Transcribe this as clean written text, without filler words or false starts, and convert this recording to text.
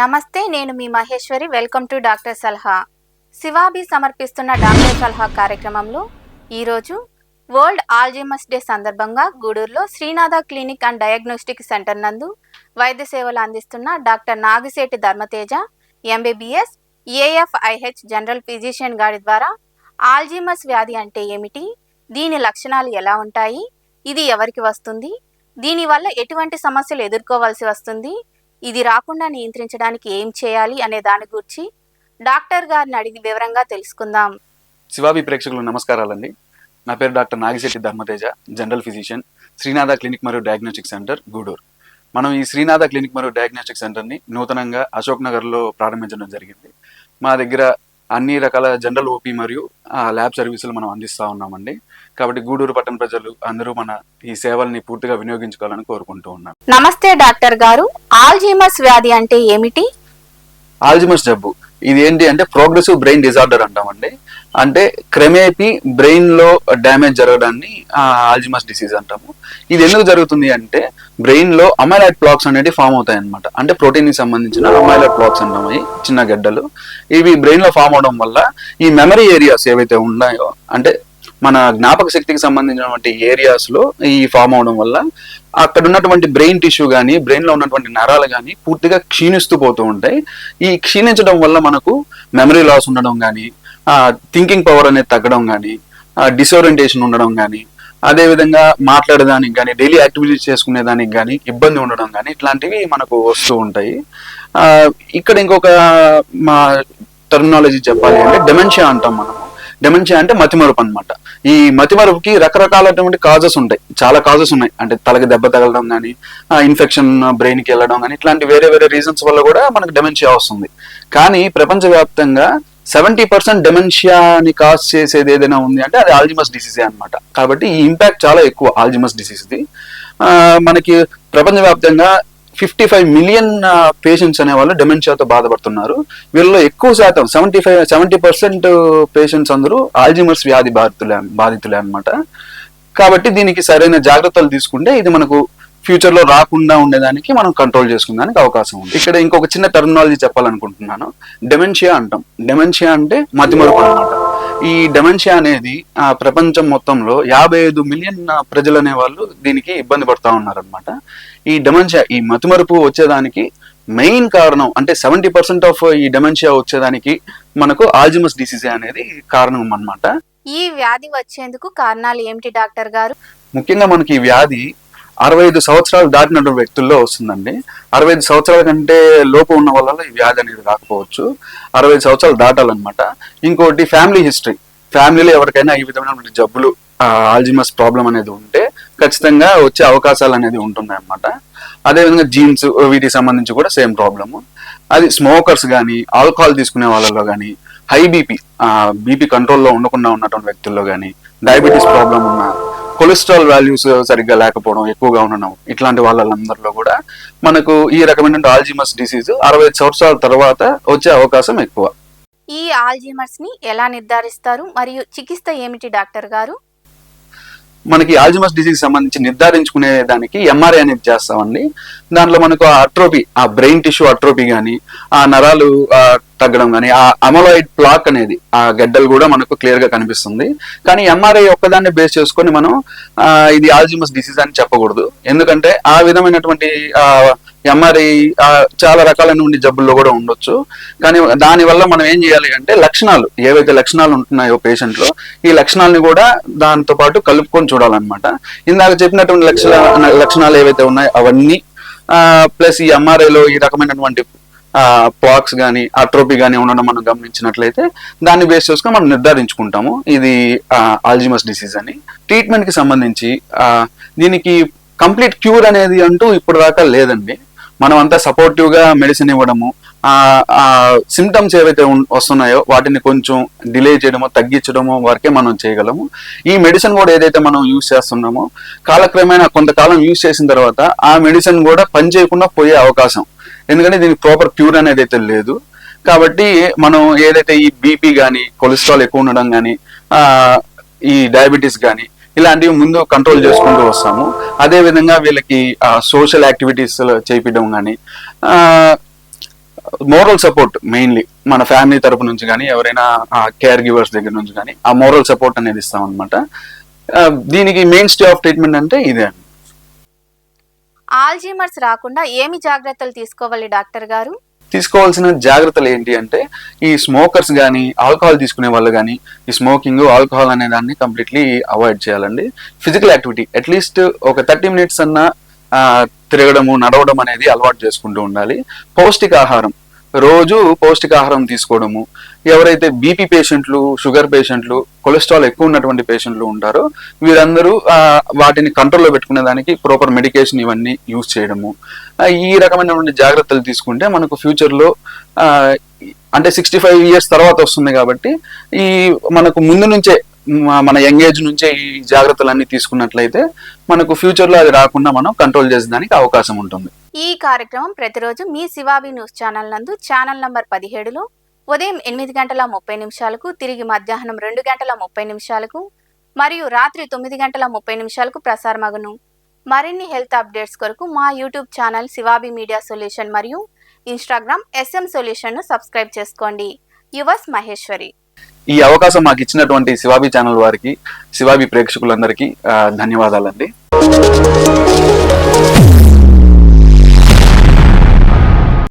నమస్తే, నేను మీ Maheshwari. Welcome to doctor సలహా. శివాబి సమర్పిస్తున్న డాక్టర్ సలహా కార్యక్రమంలో ఈరోజు వరల్డ్ ఆల్జీమర్స్ డే సందర్భంగా గూడూరులో Srinatha clinic and diagnostic centre నందు వైద్య సేవలు అందిస్తున్న doctor Nagisetti Dharmateja MBBS AFIH general physician గారి ద్వారా ఆల్జీమర్స్ వ్యాధి అంటే ఏమిటి, దీని లక్షణాలు ఎలా ఉంటాయి, ఇది ఎవరికి వస్తుంది, దీనివల్ల ఎటువంటి సమస్యలు ఎదుర్కోవాల్సి వస్తుంది, ఇది రాకుండా నియంత్రించడానికి ఏం చేయాలి అనే దాని గురించి డాక్టర్ గారిని అడిగి వివరంగా తెలుసుకుందాం. శివాబి ప్రేక్షకులు నమస్కారాలండి. నా పేరు doctor Nagisetti Dharmateja, general physician, Srinatha clinic మరియు డయాగ్నోస్టిక్ సెంటర్ గూడూరు. మనం ఈ శ్రీనాథ క్లినిక్ మరియు డయాగ్నోస్టిక్ సెంటర్ని నూతనంగా అశోక్ నగర్లో ప్రారంభించడం జరిగింది. మా దగ్గర అన్ని రకాల జనరల్ ఓపీ మరియు ల్యాబ్ సర్వీసులు మనం అందిస్తూ ఉన్నామండి. కాబట్టి గూడూరు పట్టణ ప్రజలు అందరూ మన ఈ సేవల్ని పూర్తిగా వినియోగించుకోవాలని కోరుకుంటూ ఉన్నాం. నమస్తే డాక్టర్ గారు, ఆల్జీమర్స్ వ్యాధి అంటే ఏమిటి? ఆల్జీమర్స్ జబ్బు ఇది ఏంటి అంటే ప్రోగ్రెసివ్ బ్రెయిన్ డిజార్డర్ అంటామండి. అంటే క్రమేపీ బ్రెయిన్ లో డ్యామేజ్ జరగడాన్ని ఆల్జీమర్స్ డిసీజ్ అంటాము. ఇది ఎందుకు జరుగుతుంది అంటే బ్రెయిన్ లో అమైలాయిడ్ ప్లాక్స్ అనేవి ఫామ్ అవుతాయి అనమాట. అంటే ప్రోటీన్ కి సంబంధించిన అమైలాయిడ్ ప్లాక్స్ అంటాము, చిన్న గడ్డలు. ఇవి బ్రెయిన్ లో ఫామ్ అవడం వల్ల ఈ మెమరీ ఏరియాస్ ఏవైతే ఉన్నాయో, అంటే మన జ్ఞాపక శక్తికి సంబంధించినటువంటి ఏరియాస్ లో ఈ ఫామ్ అవడం వల్ల అక్కడ ఉన్నటువంటి బ్రెయిన్ టిష్యూ కానీ బ్రెయిన్ లో ఉన్నటువంటి నరాలు కానీ పూర్తిగా క్షీణిస్తూ పోతూ ఉంటాయి. ఈ క్షీణించడం వల్ల మనకు మెమరీ లాస్ ఉండడం కానీ, థింకింగ్ పవర్ అనేది తగ్గడం కానీ, డిసోరియంటేషన్ ఉండడం కానీ, అదేవిధంగా మాట్లాడడానికి కానీ డైలీ యాక్టివిటీస్ చేసుకునేదానికి కానీ ఇబ్బంది ఉండడం కానీ ఇట్లాంటివి మనకు వస్తూ ఉంటాయి. ఇక్కడ ఇంకొక మా టర్మినాలజీ చెప్పాలి అంటే డెమెన్షియా అంటాం మనం. డెమెన్షియా అంటే మతిమరుపు అనమాట. ఈ మతిమరుపుకి రకరకాలైనటువంటి కాజెస్ ఉంటాయి, చాలా కాజెస్ ఉన్నాయి. అంటే తలకి దెబ్బ తగలడం కానీ, ఇన్ఫెక్షన్ బ్రెయిన్ కి వెళ్ళడం కానీ, ఇట్లాంటి వేరే వేరే రీజన్స్ వల్ల కూడా మనకు డెమెన్షియా వస్తుంది. కానీ ప్రపంచవ్యాప్తంగా 70% డెమెన్షియాని కాజ్ చేసేది ఏదైనా ఉంది అంటే అది ఆల్జీమర్స్ డిసీజే అనమాట. కాబట్టి ఈ ఇంపాక్ట్ చాలా ఎక్కువ ఆల్జీమర్స్ డిసీజ్ది. మనకి ప్రపంచవ్యాప్తంగా 55 మిలియన్ పేషెంట్స్ అనేవాళ్ళు డెమెన్షియాతో బాధపడుతున్నారు. వీళ్ళలో ఎక్కువ శాతం 70% పేషెంట్స్ అందరూ ఆల్జీమర్స్ వ్యాధి బాధితులే అనమాట. కాబట్టి దీనికి సరైన జాగ్రత్తలు తీసుకుంటే ఇది మనకు ఫ్యూచర్ లో రాకుండా ఉండేదానికి మనం కంట్రోల్ చేసుకునేదానికి అవకాశం ఉంది. ఇక్కడ ఇంకొక చిన్న టర్మినాలజీ చెప్పాలనుకుంటున్నాను. డెమెన్షియా అంటాం. డెమెన్షియా అంటే మతిమరుపు అనమాట. ఈ డెమెన్షియా అనేది ప్రపంచం మొత్తంలో 55 మిలియన్ ప్రజలు అనేవాళ్ళు దీనికి ఇబ్బంది పడతా ఉన్నారనమాట. ఈ డెమెన్షియా, ఈ మతిమరుపు వచ్చేదానికి మెయిన్ కారణం అంటే 70% ఆఫ్ ఈ డెమెన్షియా వచ్చేదానికి మనకు ఆల్జీమర్స్ డిసీజ్ అనేది కారణం అన్నమాట. ఈ వ్యాధి వచ్చేందుకు కారణాలు ఏమిటి డాక్టర్ గారు? ముఖ్యంగా మనకి ఈ వ్యాధి 65 సంవత్సరాలు దాటిన వ్యక్తుల్లో వస్తుందండి. 65 సంవత్సరాల కంటే లోపు ఉన్న వాళ్ళ ఈ వ్యాధి అనేది రాకపోవచ్చు. 65 సంవత్సరాలు దాటాలన్నమాట. ఇంకోటి ఫ్యామిలీ హిస్టరీ. ఫ్యామిలీలో ఎవరికైనా ఈ విధమైన జబ్బులు ఆల్జీమర్స్ ప్రాబ్లం అనేది ఉంటే ఖచ్చితంగా వచ్చే అవకాశాలు అనేది ఉంటున్నాయి అన్నమాట. అదేవిధంగా జీన్స్ వీటికి సంబంధించి కూడా సేమ్ ప్రాబ్లము. అది స్మోకర్స్ కానీ, ఆల్కహాల్ తీసుకునే వాళ్ళలో కానీ, హై బీపీ కంట్రోల్లో ఉండకుండా ఉన్నటువంటి వ్యక్తుల్లో కానీ, డయాబెటీస్ ప్రాబ్లం ఉన్న, కొలెస్ట్రాల్ వాల్యూస్ సరిగ్గా లేకపోవడం, ఎక్కువగా ఉండడం, ఇట్లాంటి వాళ్ళందరిలో కూడా మనకు ఈ రకమైన ఆల్జీమర్స్ డిసీజ్ 65 సంవత్సరాల తర్వాత వచ్చే అవకాశం ఎక్కువ. ఈ ఆల్జీమర్స్ ని ఎలా నిర్ధారిస్తారు మరియు చికిత్స ఏమిటి డాక్టర్ గారు? మనకి ఆల్జీమర్స్ డిసీజ్ సంబంధించి నిర్ధారించుకునే దానికి ఎంఆర్ఐ అనేది చేస్తామండి. దాంట్లో మనకు అట్రోపీ, ఆ బ్రెయిన్ టిష్యూ అట్రోపీ కానీ, ఆ నరాలు తగ్గడం కానీ, ఆ అమలాయిడ్ ప్లాక్ అనేది ఆ గడ్డలు కూడా మనకు క్లియర్ గా కనిపిస్తుంది. కానీ ఎంఆర్ఐ ఒక్కదాన్ని బేస్ చేసుకొని మనం ఇది ఆల్జీమర్స్ డిసీజ్ అని చెప్పకూడదు. ఎందుకంటే ఆ విధమైనటువంటి ఎంఆర్ఐ చాలా రకాలైన జబ్బుల్లో కూడా ఉండొచ్చు. కానీ దానివల్ల మనం ఏం చేయాలి అంటే లక్షణాలు, ఏవైతే లక్షణాలు ఉంటున్నాయో పేషెంట్ లో, ఈ లక్షణాలని కూడా దాంతో పాటు కలుపుకొని చూడాలన్నమాట. ఇందాక చెప్పినటువంటి లక్షణాలు ఏవైతే ఉన్నాయో అవన్నీ ప్లస్ ఈ ఎంఆర్ఐలో ఈ రకమైనటువంటి ప్లాక్స్ కానీ అట్రోపీ కానీ ఉండడం మనం గమనించినట్లయితే దాన్ని బేస్ చేసుకొని మనం నిర్ధారించుకుంటాము ఇది ఆల్జీమర్స్ డిసీజ్ అని. ట్రీట్మెంట్ కి సంబంధించి దీనికి కంప్లీట్ క్యూర్ అనేది అంటూ ఇప్పుడు దాకా లేదండి. మనం అంతా సపోర్టివ్ గా మెడిసిన్ ఇవ్వడము, సిమ్టమ్స్ ఏవైతే వస్తున్నాయో వాటిని కొంచెం డిలే చేయడమో తగ్గించడమో వరకే మనం చేయగలము. ఈ మెడిసిన్ కూడా ఏదైతే మనం యూజ్ చేస్తున్నామో కాలక్రమేణా కొంతకాలం యూజ్ చేసిన తర్వాత ఆ మెడిసిన్ కూడా పని చేయకుండా పోయే అవకాశం, ఎందుకంటే దీనికి ప్రాపర్ క్యూర్ అనేది అయితే లేదు. కాబట్టి మనం ఏదైతే ఈ బీపీ కానీ, కొలెస్ట్రాల్ ఎక్కువ ఉండడం కానీ, ఈ డయాబెటీస్ కానీ ఇలాంటివి ముందు కంట్రోల్ చేసుకుంటూ వస్తాము. అదే విధంగా వీళ్ళకి సోషల్ యాక్టివిటీస్ చేయించడం కానీ, మోరల్ సపోర్ట్ మెయిన్లీ మన ఫ్యామిలీ తరపు నుంచి కానీ ఎవరైనా కేర్ గివర్స్ దగ్గర నుంచి కానీ ఆ మోరల్ సపోర్ట్ అనేది ఇస్తాం అనమాట. దీనికి మెయిన్ స్టే ఆఫ్ ట్రీట్మెంట్ అంటే ఇదే అండి. ఆల్జీమర్స్ రాకుండా ఏమి జాగ్రత్తలు తీసుకోవాలి డాక్టర్ గారు? తీసుకోవాల్సిన జాగ్రత్తలు ఏంటి అంటే ఈ స్మోకర్స్ కానీ ఆల్కహాల్ తీసుకునే వాళ్ళు కానీ ఈ స్మోకింగ్ ఆల్కహాల్ అనే దాన్ని కంప్లీట్లీ అవాయిడ్ చేయాలండి. ఫిజికల్ యాక్టివిటీ అట్లీస్ట్ ఒక 30 minutes అన్నా తిరగడము నడవడం అనేది అలవాటు చేసుకుంటూ ఉండాలి. పౌష్టికాహారం రోజు పౌష్టికాహారం తీసుకోవడము. ఎవరైతే బీపీ పేషెంట్లు, షుగర్ పేషెంట్లు, కొలెస్ట్రాల్ ఎక్కువ ఉన్నటువంటి పేషెంట్లు ఉంటారో వీరందరూ వాటిని కంట్రోల్లో పెట్టుకునే దానికి ప్రాపర్ మెడికేషన్ ఇవన్నీ యూజ్ చేయడము. ఈ రకమైనటువంటి జాగ్రత్తలు తీసుకుంటే మనకు ఫ్యూచర్లో అంటే 65 years తర్వాత వస్తుంది కాబట్టి ఈ మనకు ముందు నుంచే మన యంగ్ ఏజ్ నుంచే ఈ జాగ్రత్తలన్నీ తీసుకున్నట్లయితే మనకు ఫ్యూచర్లో అది రాకుండా మనం కంట్రోల్ చేసేదానికి అవకాశం ఉంటుంది. ఈ కార్యక్రమం ప్రతిరోజు మీ శివాబి న్యూస్ ఛానల్ నందు ఛానల్ నంబర్ 17లో ఉదయం 8:30 తిరిగి మధ్యాహ్నం 2:30 మరియు రాత్రి 9:30 ప్రసారమగును. మరిన్ని హెల్త్ అప్డేట్స్ కొరకు మా యూట్యూబ్ ఛానల్ శివాబి మీడియా సొల్యూషన్ మరియు ఇన్స్టాగ్రామ్ SM సొల్యూషన్ ను సబ్స్క్రైబ్ చేసుకోండి. యువర్స్ మహేశ్వరి. ఈ అవకాశం మాకు ఇచ్చినటువంటి శివాబి ఛానల్ వారికి, శివాబి ప్రేక్షకులందరికీ ధన్యవాదాలండి.